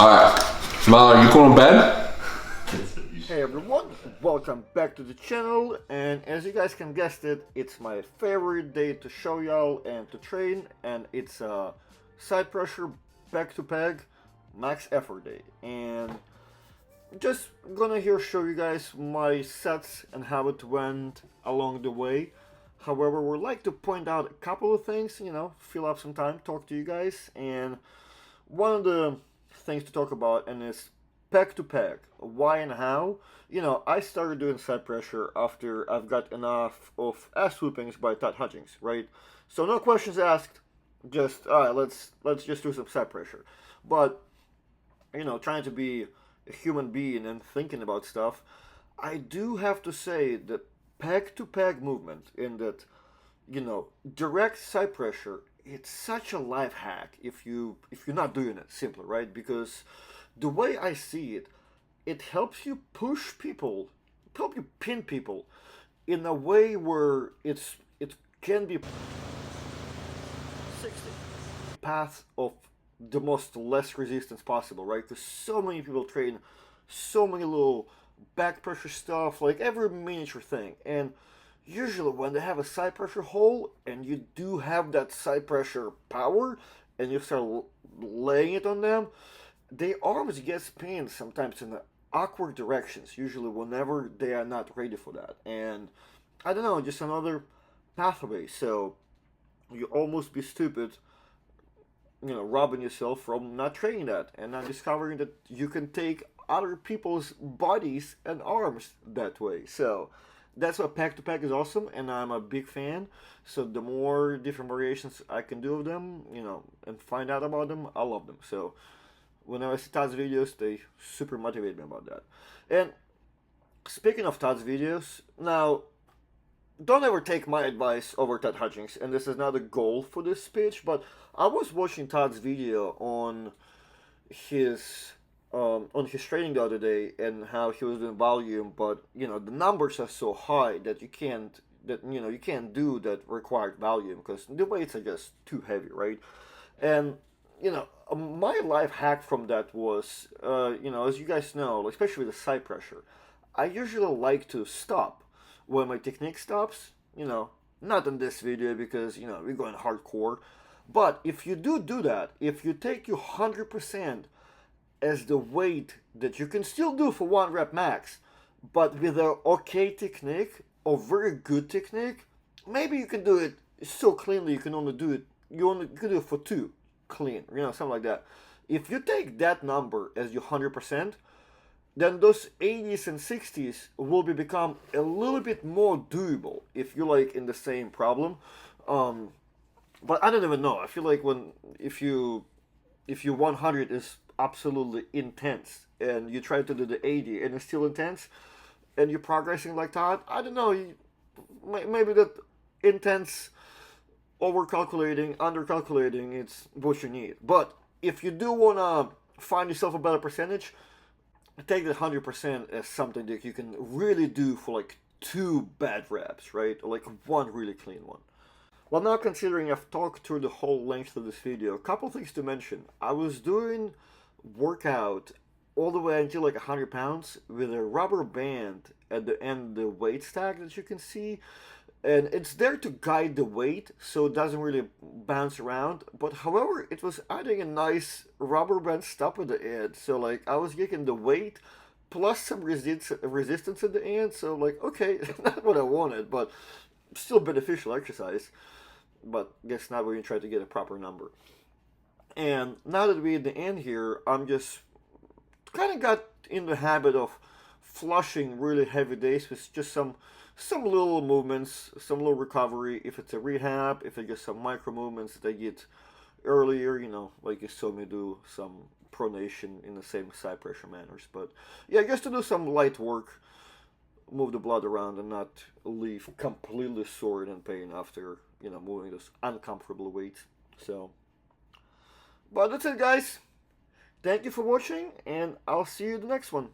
Alright, Marlon, you going to bed? Hey everyone, welcome back to the channel, and as you guys can guess it, it's my favorite day to show y'all and to train, and it's a side pressure back to peg max effort day, and just gonna here show you guys my sets and how it went along the way. However, would like to point out a couple of things, fill up some time, talk to you guys, and one of the things to talk about and is peg to peg, why and how. I started doing side pressure after I've got enough of ass whoopings by Todd Hutchings, right? So no questions asked, just alright, let's just do some side pressure. But trying to be a human being and thinking about stuff, I do have to say that peg to peg movement in that, direct side pressure, it's such a life hack if you're not doing it simply, right? Because the way I see it, it helps you push people, help you pin people in a way where it can be 60 path of the most less resistance possible, right? Because so many people train so many little back pressure stuff, like every miniature thing, and usually when they have a side pressure hole and you do have that side pressure power and you start laying it on them, their arms get pinned sometimes in the awkward directions, usually whenever they are not ready for that. And I don't know, just another pathway. So you almost be stupid, robbing yourself from not training that and not discovering that you can take other people's bodies and arms that way. So that's why peg to peg is awesome, and I'm a big fan. So the more different variations I can do of them, and find out about them, I love them. So whenever I see Todd's videos, they super motivate me about that. And speaking of Todd's videos, now, don't ever take my advice over Todd Hutchings, and this is not a goal for this speech, but I was watching Todd's video on his training the other day and how he was doing volume, but the numbers are so high that you can't do that required volume because the weights are just too heavy, right? And my life hack from that was, as you guys know, especially the side pressure, I usually like to stop when my technique stops. Not in this video because we're going hardcore, but if you do that, if you take your 100% as the weight that you can still do for 1 rep max, but with a okay technique or very good technique, maybe you can do it so cleanly you can do it for 2 clean, something like that. If you take that number as your 100%, then those 80s and 60s will become a little bit more doable if you're like in the same problem. But I don't even know. I feel like if you 100 is absolutely intense and you try to do the 80 and it's still intense and you're progressing like that, I don't know, maybe that intense over-calculating, under-calculating, it's what you need. But if you do want to find yourself a better percentage, take that 100% as something that you can really do for like 2 bad reps, right? Or like 1 really clean one. Well, now considering I've talked through the whole length of this video, a couple things to mention. I was doing workout all the way until like 100 pounds with a rubber band at the end of the weight stack that you can see, and it's there to guide the weight so it doesn't really bounce around. But however, it was adding a nice rubber band stop at the end, so like I was getting the weight plus some resistance at the end. So like, okay, not what I wanted, but still beneficial exercise. But guess not when you try to get a proper number. And now that we're at the end here, I'm just kind of got in the habit of flushing really heavy days with just some little movements, some little recovery. If it's a rehab, if it's just some micro movements that I get earlier, like you saw me do some pronation in the same side pressure manners. But yeah, just to do some light work, move the blood around and not leave completely sore and in pain after moving those uncomfortable weights. So, but that's it, guys. Thank you for watching, and I'll see you in the next one.